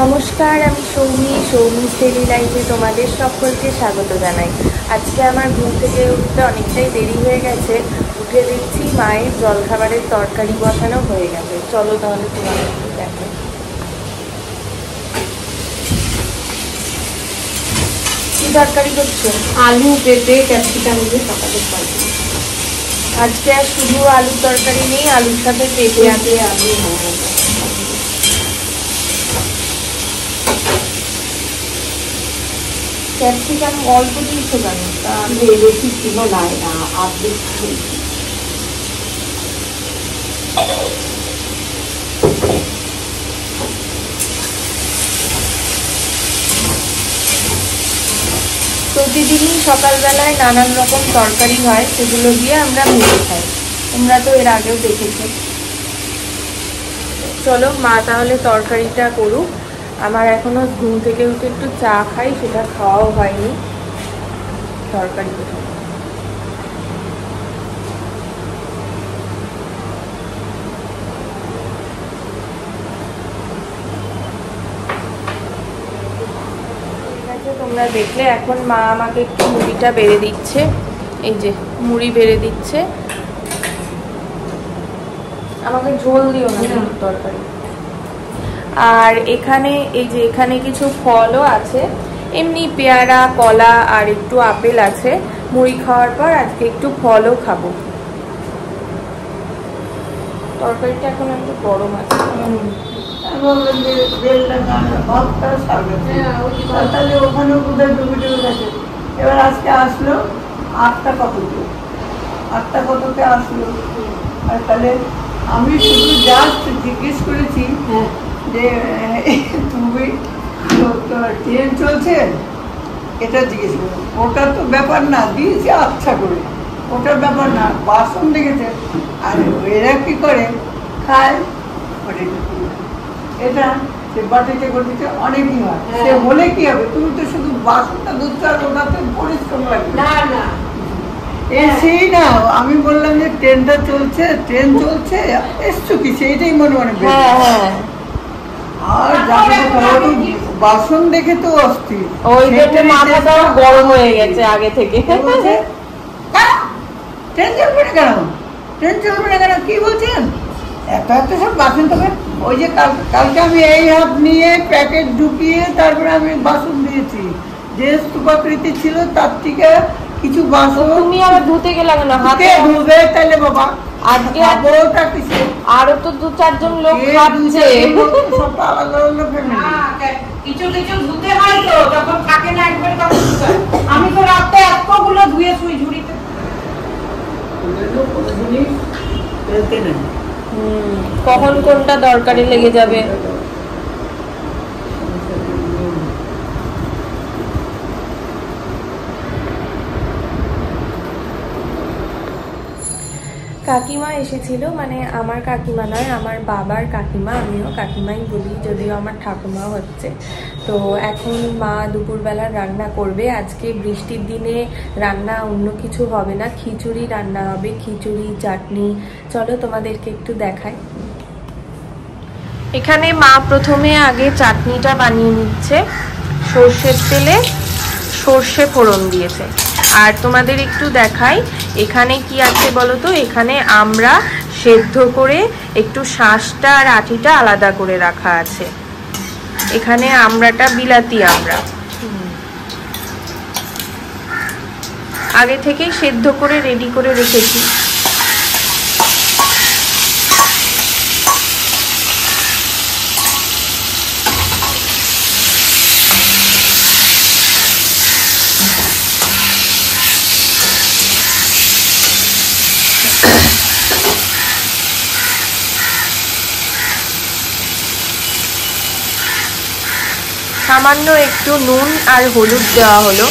নমস্কার, আমি সৌমি ডেইলি লাইফে তোমাদের সকলকে স্বাগত জানাই। আজকে আমার ঘুম থেকে উঠতে অনেকটাই দেরি হয়ে গেছে। উঠে দেখছি মায়ের জলখাবারের তরকারি বসানো হয়ে গেছে। চলো তাহলে তোমাদের দেখো। কি তরকারি করছো? আলু পেঁপে ক্যাপসিকাম দিয়ে সকালে পাচ্ছি। আজকে আর শুধু আলুর তরকারি নেই, আলুর সাথে পেঁপে আছে। আলু ক্যাপসিকাম অল্প দিয়েছো কেন? বেশি ছিল না, আর্ধেক প্রতিদিনই সকালবেলায় নানান রকম তরকারি হয়, সেগুলো দিয়ে আমরা ভেজে খাই। তোমরা তো এর আগেও দেখেছো। চলো মা তাহলে তরকারিটা করুক। আমার এখনো ঘুম থেকে উঠে একটু চা খাই, সেটা খাওয়াও হয়নি। তরকারি কোথায়? তোমরা দেখলে এখন মা আমাকে একটু মুড়িটা বেড়ে দিচ্ছে। এই যে মুড়ি বেড়ে দিচ্ছে। আমাকে ঝোল দিও না তরকারি। আর এখানে এই যে এখানে কিছু ফলও আছে, এমনি পেয়ারা, কলা আর একটু আপেল আছে। মুড়ি খাওয়ার পর আজকে একটু ফলও খাবো। তরকারিটা এখন একটু গরম আছে। এবার আজকে আসলো 8টা কতকে আসলো। আর তাহলে আমি শুধু জাস্ট জিজ্ঞেস করেছি যে তুমি ট্রেন চলছে, এটা জিজ্ঞেস করো। ওটা তো ব্যাপার না, দিয়েছি আচ্ছা করে, ওটার ব্যাপার না। বাসন দেখেছে, আর এরা কি করে খায়, এটা সে বাটিতে গটিতে অনেকই হয়। সে হলে কি হবে, তুমি তো শুধু বাসনটা ধুচ্ছ আর ওটাতে পরিশ্রম লাগবে না। সেই না, আমি বললাম যে ট্রেন চলছে এসছো কি, সেইটাই মনে মনে। আর বাসন দেখে তো অস্থির, ওই জন্য মাথাটাও গরম হয়ে গেছে আগে থেকে। ট্রেন চলবে না কেন কি বলছেন? এত সব বাসন তবে ওই যে কালকে আমি এই হাত নিয়ে প্যাকেট ঢুকিয়ে তারপরে আমি বাসন দিয়েছি, যে স্তূপাকৃতি ছিল তার থেকে কিছু বাসন। তুমি আবার ধুতে গেলে কেন? হাতে ধুবে তাহলে বাবা। আজকে ওটা কিছু আরো তো 2-4 লোক খাচ্ছে। সব আলাদা আলাদা ফ্যামিলি। কিছু ধুতে হয় তো, যখন থাকে না একবার তখন ধুতে হয়। আমি তো রাতে এতগুলো ধুয়ে শুই ঝুড়িতে। কখন কোনটা দরকারে লেগে যাবে। কাকিমা এসেছিল, মানে আমার কাকিমা নয়, আমার বাবার কাকিমা। আমিও কাকিমাই বলি, যদিও আমার ঠাকুমা হচ্ছে। তো এখন মা দুপুরবেলা রান্না করবে। আজকে বৃষ্টির দিনে রান্না অন্য কিছু হবে না, খিচুড়ি রান্না হবে, খিচুড়ি চাটনি। চলো তোমাদেরকে একটু দেখাই। এখানে মা প্রথমে আগে চাটনিটা বানিয়ে নিচ্ছে। সর্ষের তেলে সর্ষে ফোড়ন দিয়েছে। আর তোমাদের একটু দেখাই এখানে কি আছে বলো তো। এখানে আমরা সেদ্ধ করে একটু শাঁসটা আর আটিটা আলাদা করে রাখা আছে। এখানে আমড়াটা বিলাতি আমড়া, আগে থেকেই সেদ্ধ করে রেডি করে রেখেছি। সামান্য একটু নুন আর হলুদ দেওয়া হলো।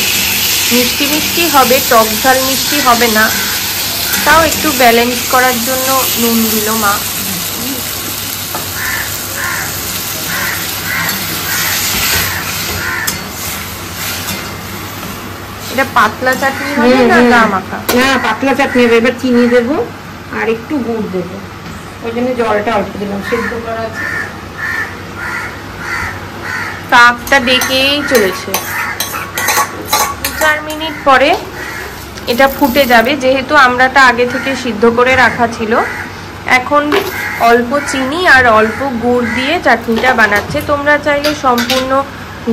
মিষ্টি মিষ্টি হবে, টক ঝাল মিষ্টি হবে না, তাও একটু ব্যালেন্স করার জন্য নুন দিল মা। এটা পাতলা চাটনি হবে না গা মাখা? না, পাতলা চাটনি হবে। এবার চিনি দেবো আর একটু গুড় দেবো, ওই জন্য জলটা অল্প দিলাম, সেদ্ধ করা আছে। কাকটা ডেকেই চলেছে। 2-4 মিনিট পরে এটা ফুটে যাবে, যেহেতু আমড়াটা আগে থেকে সিদ্ধ করে রাখা ছিল। এখন অল্প চিনি আর অল্প গুড় দিয়ে চাটনিটা বানাচ্ছে। তোমরা চাইলে সম্পূর্ণ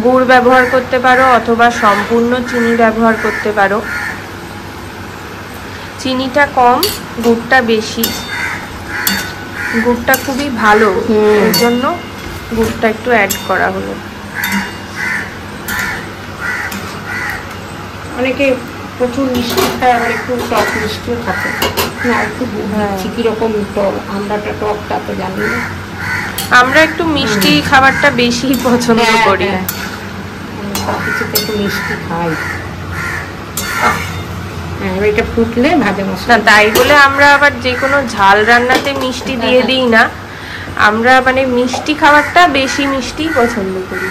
গুড় ব্যবহার করতে পারো অথবা সম্পূর্ণ চিনি ব্যবহার করতে পারো। চিনিটা কম, গুড়টা বেশি। গুড়টা খুবই ভালো, এর জন্য গুড়টা একটু অ্যাড করা হলো। অনেকে প্রচুর মিষ্টি খায়, আবার একটু টক মিষ্টিও থাকে না, একটু কিরকম টক, আমরাটা টকটা তো জানি না। আমরা একটু মিষ্টি খাবারটা বেশি পছন্দ করি। কিছুতে একটু মিষ্টি খাই। এটা ফুটলে ভাজা মশলা না, তাই বলে আমরা আবার যে কোনো ঝাল রান্নাতে মিষ্টি দিয়ে দিই না। আমরা মানে মিষ্টি খাবারটা বেশি মিষ্টি পছন্দ করি।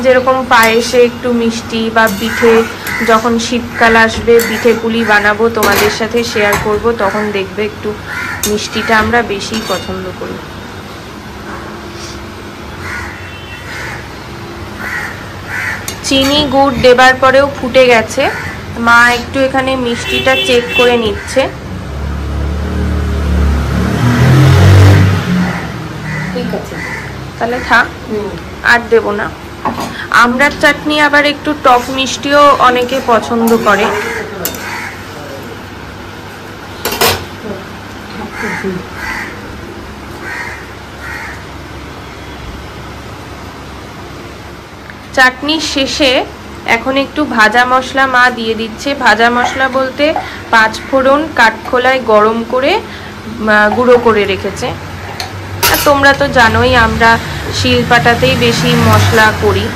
যেরকম পায়েসে একটু মিষ্টি, বা পিঠে যখন শীতকাল আসবে পিঠে পুলি বানাবো তোমাদের সাথে শেয়ার করব, তখন দেখবে একটু মিষ্টিটা আমরা বেশি পছন্দ করি। চিনি গুড় দেবার পরেও ফুটে গেছে। মা একটু এখানে মিষ্টিটা চেক করে নিচ্ছে। ঠিক আছে, তাহলে থাক, আর দেব না। আমড়ার চাটনি আবার একটু টক মিষ্টিও অনেকে পছন্দ করে। চাটনির শেষে এখন একটু ভাজা মশলা মা দিয়ে দিচ্ছে। ভাজা মশলা বলতে 5 ফোড়ন কাঠখোলায় গরম করে গুঁড়ো করে রেখেছে। আর তোমরা তো জানোই আমরা শিলপাটাতেই বেশি মশলা করি।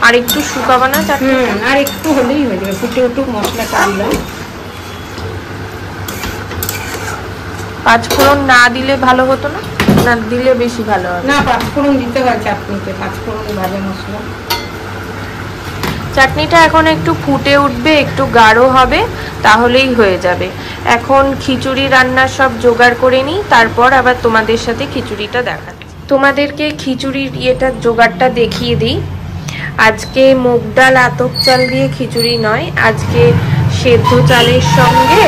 আর একটু শুকাবো না চাটনি? আর একটু হলেই হয়ে যাবে, ফুটে উঠুক মশলাটা দিলাম। 5 ফোড়ন না দিলে ভালো হতো না? না দিলে বেশি ভালো হবে। না, 5 ফোড়ন দিতে হয় চাটনিতে, 5 ফোড়ন ভাজা মশলা। চাটনিটা এখন একটু ফুটে উঠবে, একটু গাঢ় হবে, তাহলেই হয়ে যাবে। এখন খিচুড়ি রান্নার সব জোগাড় করে নিই, তারপর আবার তোমাদের সাথে খিচুড়িটা দেখাচ্ছি। তোমাদেরকে খিচুড়ির জোগাড়টা দেখিয়ে দিই। আজকে মুগ ডাল আতপ চাল দিয়ে খিচুড়ি নয়, আজকে সেদ্ধ চালের সঙ্গে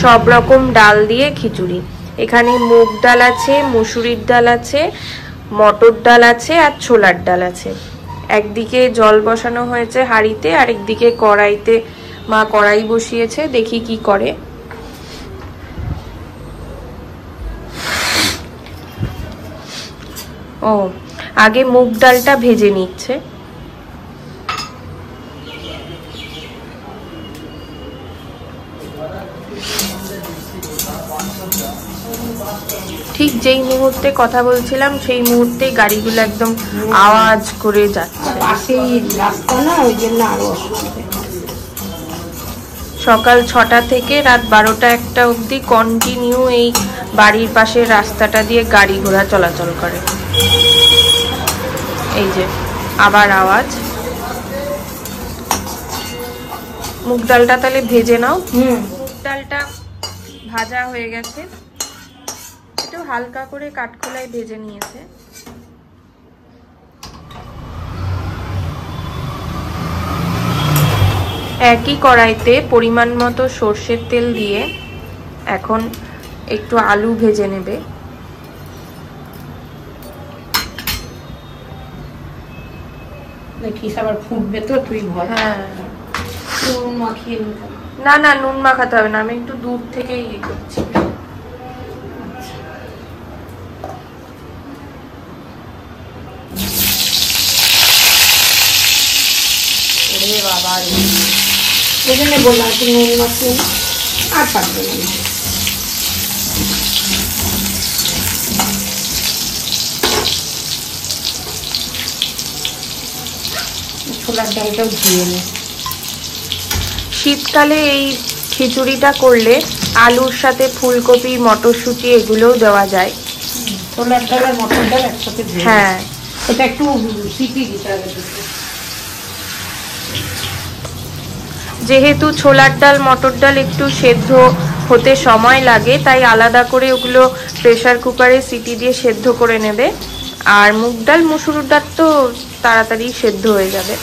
সব রকম ডাল দিয়ে খিচুড়ি। এখানে মুগ ডাল আছে, মুসুরির ডাল আছে, মটর ডাল আছে, আর ছোলার ডাল আছে। একদিকে জল বসানো হয়েছে হাঁড়িতে, আর একদিকে কড়াইতে মা কড়াই বসিয়েছে, দেখি কি করে। ও, আগে মুগ ডালটা ভেজে নিচ্ছে। ঠিক যেই মুহূর্তে কথা বলছিলাম সেই মুহূর্তে গাড়িগুলো একদম আওয়াজ করে যাচ্ছে। পাশেই রাস্তা না, ওই জন্য আরো অসুবিধা। সকাল 6টা থেকে রাত 12টা-1টা অবধি কন্টিনিউ এই বাড়ির পাশের রাস্তাটা দিয়ে গাড়ি ঘোড়া চলাচল করে। এই যে আবার আওয়াজ। মুগ ডালটা তাহলে ভেজে নাও। মুগ ডালটা ভাজা হয়ে গেছে, একটু হালকা করে কাঠখোলায় ভেজে নিয়েছে। একই কড়াইতে পরিমাণ মতো সর্ষের তেল দিয়ে এখন একটু আলু ভেজে নেবে। দেখিস আবার ফুটবে তো, তুই ভয়। হ্যাঁ, নুন মাখিয়ে নিতাম। না না, নুন মাখাতে হবে না, আমি একটু দূর থেকে ইয়ে করছি। বাবা, এই জন্য বললাম একটু নুন মাখিয়ে, আর পারবে না। ছোলার ডালটাও ধুয়ে নে। শীতকালে এই খিচুড়িটা করলে আলুর সাথে ফুলকপি, মটরশুঁটি এগুলোও দেওয়া যায়। ছোলার ডাল আর মটর ডাল একসাথে ধুয়ে। হ্যাঁ, এটা একটু সিটি দিতে হবে। যেহেতু ছোলার ডাল মটর ডাল একটু সেদ্ধ হতে সময় লাগে, তাই আলাদা করে ওগুলো প্রেসার কুকারে সিটি দিয়ে সেদ্ধ করে নেবে। আর মুগ ডাল মুসুর ডাল তো তাড়াতাড়ি সেদ্ধ হয়ে যাবে।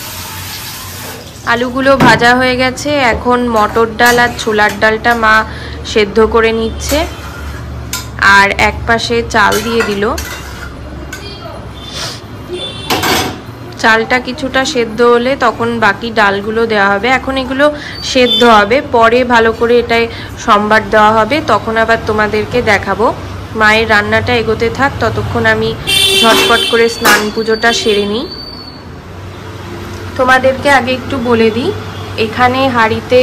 আলুগুলো ভাজা হয়ে গেছে, এখন মটর ডাল আর ছোলার ডালটা মা সেদ্ধ করে নিচ্ছে। আর এক পাশে চাল দিয়ে দিল। চালটা কিছুটা সেদ্ধ হলে তখন বাকি ডালগুলো দেওয়া হবে। এখন এগুলো সেদ্ধ হবে, পরে ভালো করে এটাই সম্বার দেওয়া হবে, তখন আবার তোমাদেরকে দেখাবো। মায়ের রান্নাটা এগোতে থাক, ততক্ষণ আমি ঝটপট করে স্নান পুজোটা সেরে নিই। তোমাদেরকে আগে একটু বলে দিই, এখানে হাঁড়িতে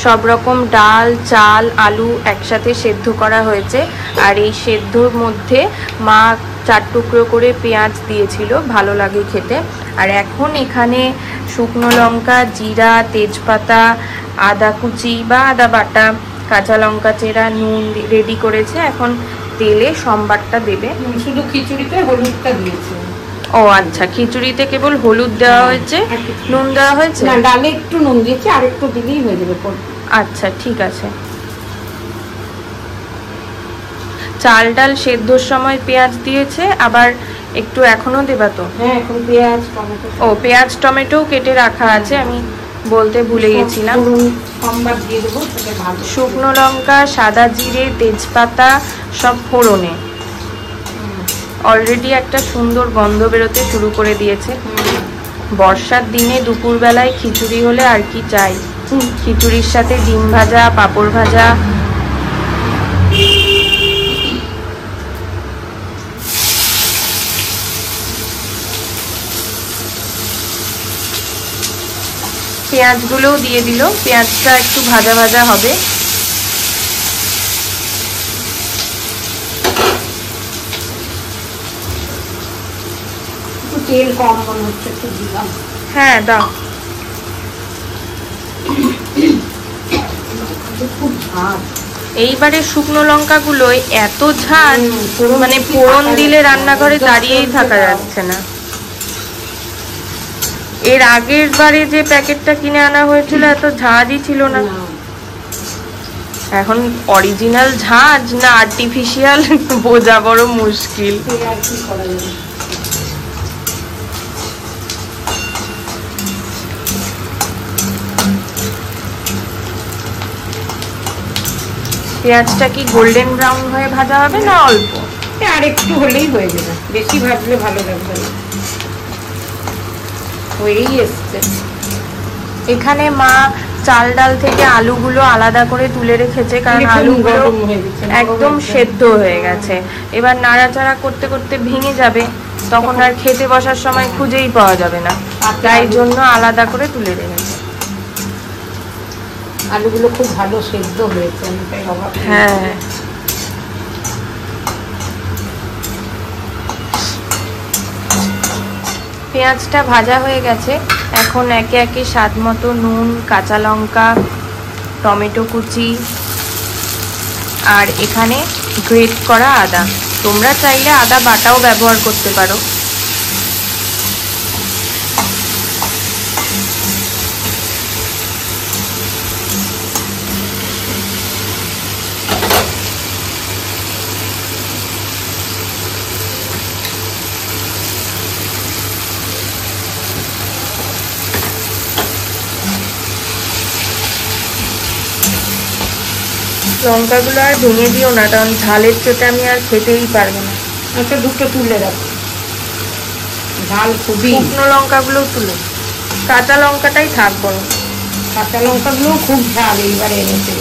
সব রকম ডাল, চাল, আলু একসাথে সেদ্ধ করা হয়েছে। আর এই সেদ্ধর মধ্যে মা 4 টুকরো করে পেঁয়াজ দিয়েছিল, ভালো লাগে খেতে। আর এখন এখানে শুকনো লঙ্কা, জিরা, তেজপাতা, আদা কুচি বা আদা বাটা, কাঁচা লঙ্কা চেরা, নুন রেডি করেছে। এখন তেলে সম্বারটা দেবে। শুধু খিচুড়িতে হলুদটা দিয়েছে। ও আচ্ছা, খিচুড়িতে কেবল হলুদ দেওয়া হয়েছে, নুন দেওয়া হয়েছে না, ডালে একটু নুন দিয়েছে, আর একটু দিলেই হয়ে যাবে। আচ্ছা ঠিক আছে। চাল ডাল সেদ্ধর সময় পেঁয়াজ দিয়েছে, আবার একটু এখনো দেবা তো? হ্যাঁ, এখন পেঁয়াজ টমেটো। ও পেঁয়াজ টমেটো কেটে রাখা আছে, আমি বলতে ভুলে গেছিলাম। সম্বার দিয়ে দেবো, ভালো। শুকনো লঙ্কা, সাদা জিরে, তেজপাতা সব ফোড়নে। অলরেডি একটা সুন্দর গন্ধ বেরোতে শুরু করে দিয়েছে। বর্ষার দিনে দুপুরবেলায় খিচুড়ি হলে আর কি চাই। খিচুড়ির সাথে ডিম ভাজা, পাঁপড় ভাজা। পেঁয়াজগুলোও দিয়ে দিল, পেঁয়াজটা একটু ভাজা ভাজা হবে। তেল কম মনে হচ্ছে, একটু দিলাম। হ্যাঁ দাও। খুব ঝাল। এইবারে শুকনো লঙ্কাগুলো এত ঝাল, মানে ফোড়ন দিলে রান্নাঘরে দাঁড়িয়েই থাকা যাচ্ছে না। এর আগের বারে যে প্যাকেটটা কিনে আনা হয়েছিল এত ঝাঁঝই ছিল না। এখন অরিজিনাল ঝাঁঝ না আর্টিফিশিয়াল বোঝা বড় মুশকিল। আর কি করা যাবে। পেঁয়াজটা কি গোল্ডেন ব্রাউন হয়ে ভাজা হবে না অল্প? আর একটু হলেই হয়ে যাবে, বেশি ভাজলে ভালো লাগবে না। হয়েই এসছে। এখানে মা চাল ডাল থেকে আলুগুলো আলাদা করে তুলে রেখেছে, কারণ আলুগুলো একদম সেদ্ধ হয়ে গেছে। এবার নাড়াচাড়া করতে করতে ভেঙে যাবে, তখন আর খেতে বসার সময় খুঁজেই পাওয়া যাবে না, তাই জন্য আলাদা করে তুলে রেখেছে। আলুগুলো খুব ভালো সেদ্ধ হয়েছে। হ্যাঁ, পেঁয়াজটা ভাজা হয়ে গেছে। এখন একে একে স্বাদ মতো নুন, কাঁচা লঙ্কা, টমেটো কুচি আর এখানে গ্রেট করা আদা। তোমরা চাইলে আদা বাটাও ব্যবহার করতে পারো। লঙ্কাগুলো আর ভেঙে দিও না, কারণ ঝালের চোটে আমি আর খেতেই পারবো না। আচ্ছা, দুটো তুলে রাখো। ঝাল খুবই। শুকনো লঙ্কাগুলো তুলে, কাঁচা লঙ্কাটাই থাকবো না। কাঁচা লঙ্কাগুলো খুব ঝাল এইবারে এনেছে।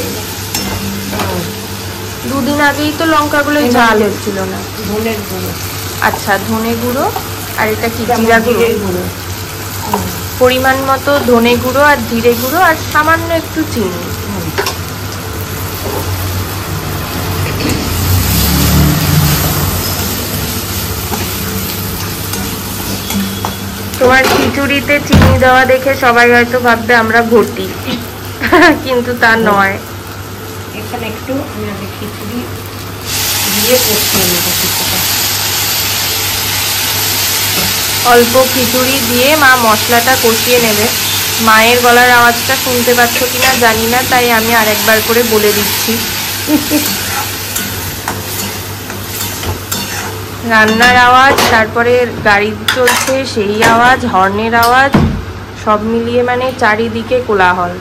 দুদিন আগেই তো লঙ্কাগুলোই ঝাল হচ্ছিল না। ধনের গুঁড়ো। আচ্ছা, ধনে গুঁড়ো। আর এটা কি জিরা গুঁড়ো? পরিমাণ মতো ধনে গুঁড়ো আর জিরে গুঁড়ো আর সামান্য একটু চিনি। তোমার খিচুড়িতে চিনি দেওয়া দেখে সবাই হয়তো ভাববে আমরা ঘটি, কিন্তু তা নয়। এখানে একটু আমি আগে খিচুড়ি দিয়ে কষিয়ে নেব। অল্প খিচুড়ি দিয়ে মা মশলাটা কষিয়ে নেবে। মায়ের গলার আওয়াজটা শুনতে পাচ্ছ কিনা জানি না, তাই আমি আরেকবার করে বলে দিচ্ছি। রান্নার আওয়াজ, তারপরে গাড়ি চলছে সেই আওয়াজ, হর্নের আওয়াজ, সব মিলিয়ে মানে চারিদিকে কোলাহল।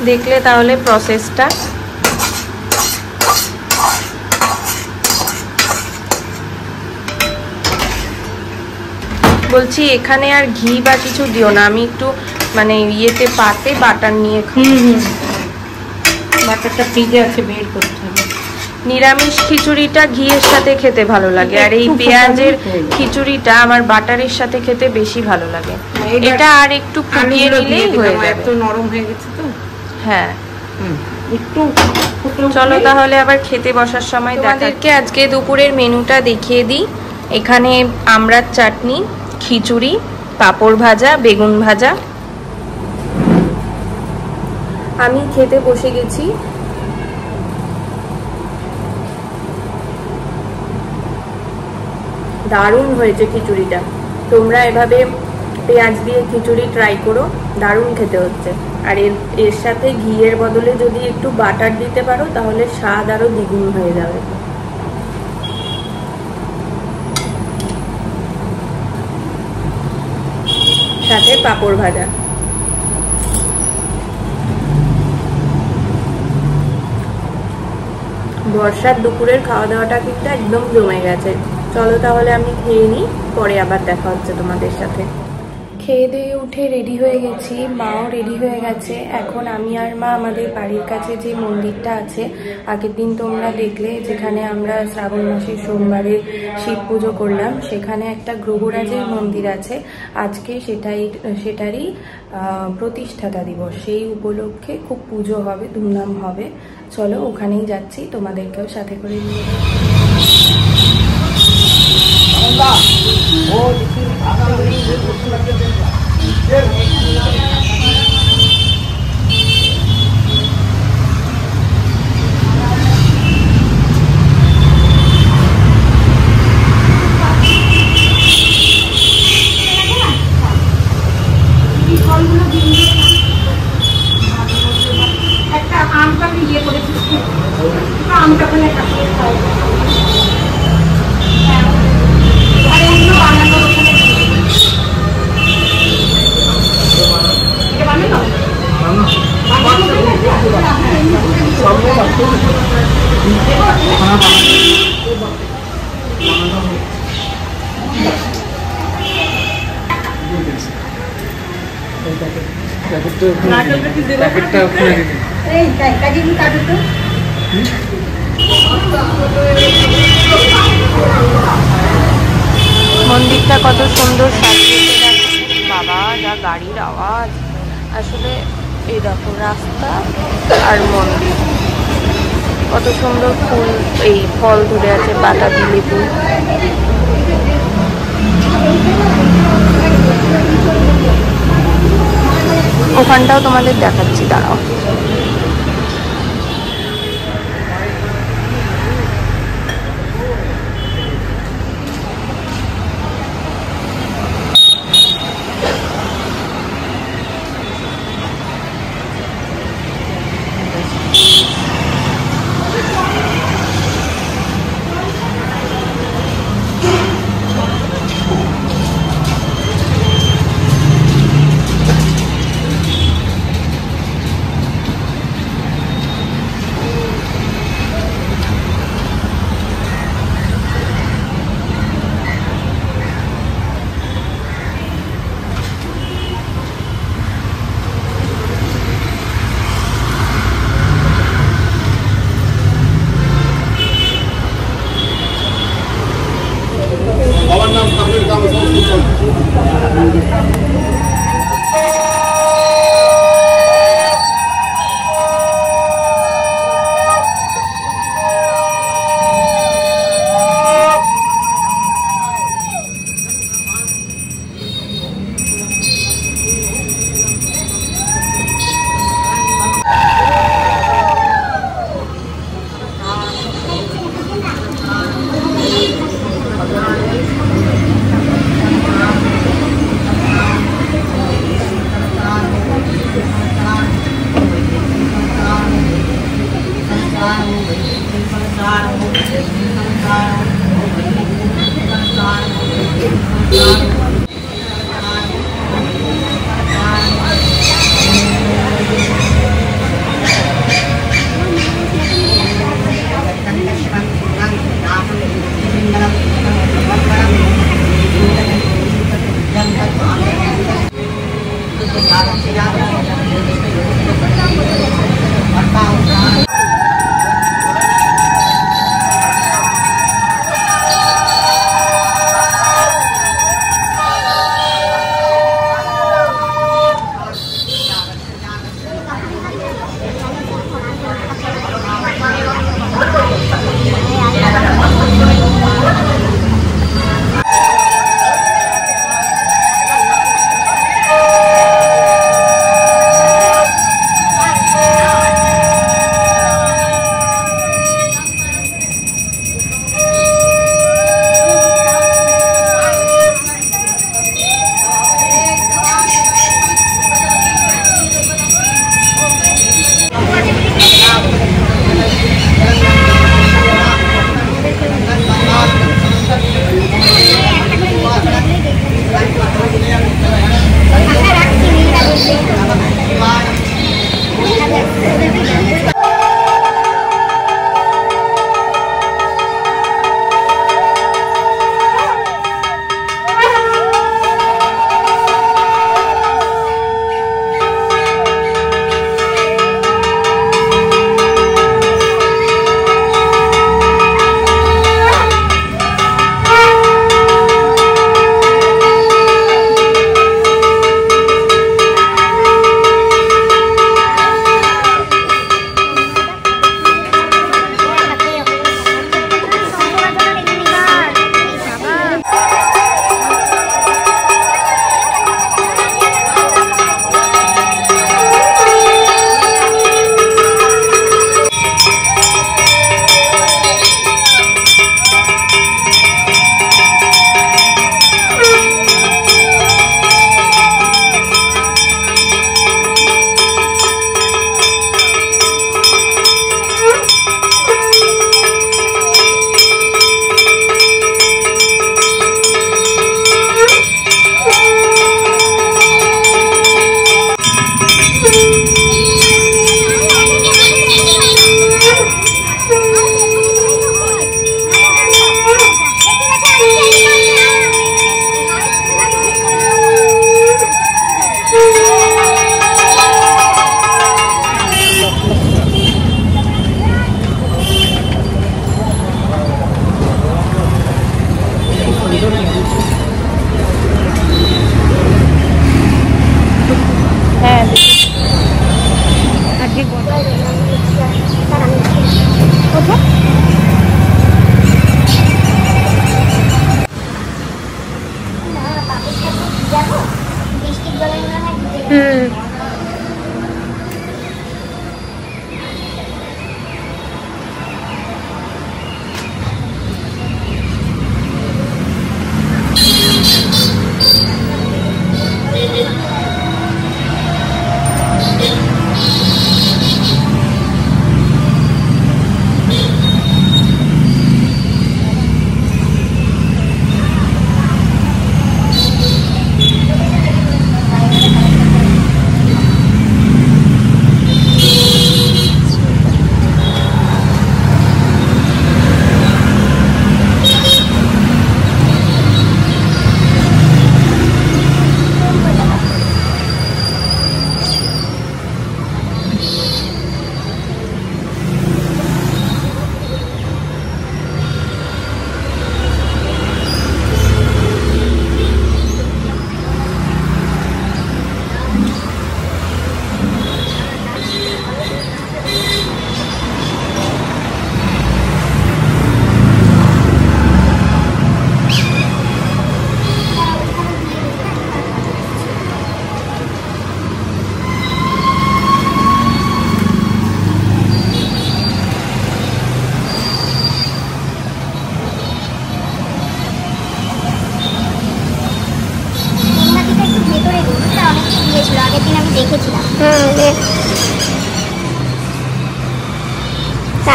দেখলে তাহলে প্রসেসটা। বলছি এখানে আর ঘি বা কিছু দিও না, আমি একটু মানে ইয়েতে পাতে বাটার নিয়ে বাটারটা ফ্রিজে আছে, বের করতে হবে। নিরামিষ খিচুড়িটা ঘিয়ের সাথে খেতে ভালো লাগে, আর এই পেঁয়াজের খিচুড়িটা আমার বাটারের সাথে খেতে বেশি ভালো লাগে। এটা আর একটু ফুটিয়ে নিলেই হয়ে যাবে। এত নরম হয়ে গেছে তো। হ্যাঁ, একটু চলো তাহলে আবার খেতে বসার সময় তোমাদেরকে আজকে দুপুরের মেনুটা দেখিয়ে দিই। এখানে আমড়ার চাটনি, খিচুড়ি, পাঁপড় ভাজা, বেগুন ভাজা। আমি খেতে বসে গেছি। দারুণ হয়েছে খিচুড়িটা। তোমরা এভাবে পেঁয়াজ দিয়ে খিচুড়ি ট্রাই করো, দারুণ খেতে হচ্ছে। আর এর সাথে ঘিয়ের বদলে যদি একটু বাটার দিতে পারো তাহলে স্বাদ আরো দ্বিগুণ হয়ে যাবে। সাথে পাঁপড় ভাজা। বর্ষার দুপুরের খাওয়া দাওয়াটা কিন্তু একদম জমে গেছে। চলো তাহলে আমি খেয়ে নিই, পরে আবার দেখা হচ্ছে তোমাদের সাথে। খেয়ে দিয়ে উঠে রেডি হয়ে গেছি, মাও রেডি হয়ে গেছে। এখন আমি আর মা আমাদের বাড়ির কাছে যে মন্দিরটা আছে, আগের দিন তোমরা দেখলে যেখানে আমরা শ্রাবণ মাসের সোমবারে শিব পুজো করলাম, সেখানে একটা গ্রহরাজের মন্দির আছে। আজকে সেটারই প্রতিষ্ঠাতা দিবস, সেই উপলক্ষে খুব পুজো হবে, ধুমধাম হবে। চলো ওখানেই যাচ্ছি, তোমাদেরকেও সাথে করে নিয়ে একটা আমটা ইয়ে করেছিস, আমটা করে একটা করে খাই। আর এগুলো বানানো এটা বানানো মন্দিরটা কত সুন্দর সাজিয়েছে। বাবা যা গাড়ির আওয়াজ! আসলে এই দেখো রাস্তা আর মন্দির, কত সুন্দর ফুল, এই ফল ধরে আছে, বাতাবি লেবু। ওখানটাও তোমাদের দেখাচ্ছি, দাঁড়াও।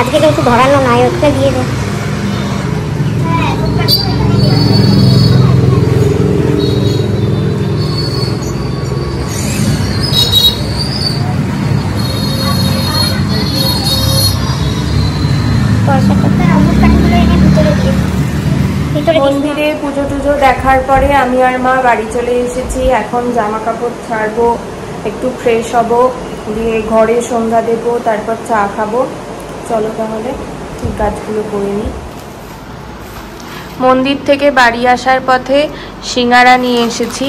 আজকে একটু ধরানো নায়কটা দিয়ে দে। ফুলগুলো এনে ভিতরে দিয়ে ভিতরে মন্দিরে পুজো টুজো দেখার পরে আমি আর মা বাড়ি চলে এসেছি। এখন জামা কাপড় ছাড়বো, একটু ফ্রেশ হব, দিয়ে ঘরে সন্ধ্যা দেবো, তারপর চা খাবো। চলো তাহলে কাজগুলো করে নিই। মন্দির থেকে বাড়ি আসার পথে সিঙ্গারা নিয়ে এসেছি।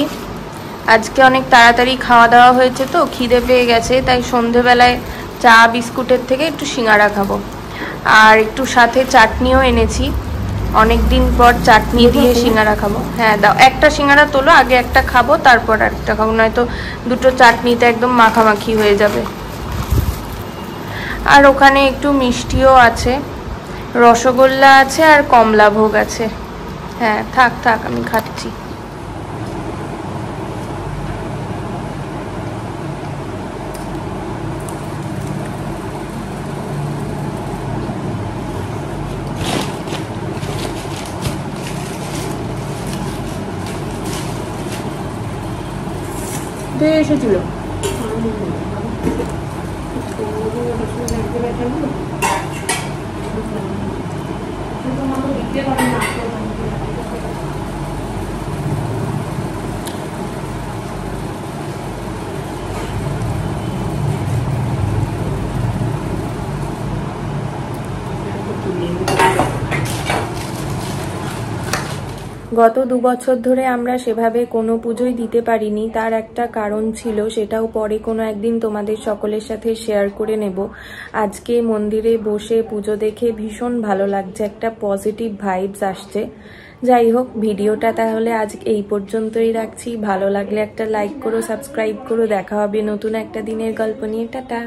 আজকে অনেক তাড়াতাড়ি খাওয়া দাওয়া হয়েছে তো খিদে পেয়ে গেছে, তাই সন্ধেবেলায় চা বিস্কুটের থেকে একটু সিঙ্গারা খাবো। আর একটু সাথে চাটনিও এনেছি, অনেক দিন পর চাটনি দিয়ে সিঙ্গারা খাবো। হ্যাঁ দাও, একটা সিঙ্গারা তোলো, আগে একটা খাবো তারপর আরেকটা খাবো, নয়তো দুটো চাটনিতে একদম মাখামাখি হয়ে যাবে। আর ওখানে একটু মিষ্টিও আছে, রসগোল্লা আছে আর কমলা ভোগ আছে। হ্যাঁ থাক থাক, আমি খাচ্ছি। এসেছিল গত 2 বছর ধরে আমরা সেভাবে কোনো পুজোই দিতে পারিনি। তার একটা কারণ ছিল, সেটাও পরে কোনো একদিন তোমাদের সকলের সাথে শেয়ার করে নেব। আজকে মন্দিরে বসে পুজো দেখে ভীষণ ভালো লাগছে, একটা পজিটিভ ভাইবস আসছে। যাই হোক, ভিডিওটা তাহলে আজ এই পর্যন্তই রাখছি। ভালো লাগলে একটা লাইক করো, সাবস্ক্রাইব করো। দেখা হবে নতুন একটা দিনের গল্প নিয়ে। টাটা।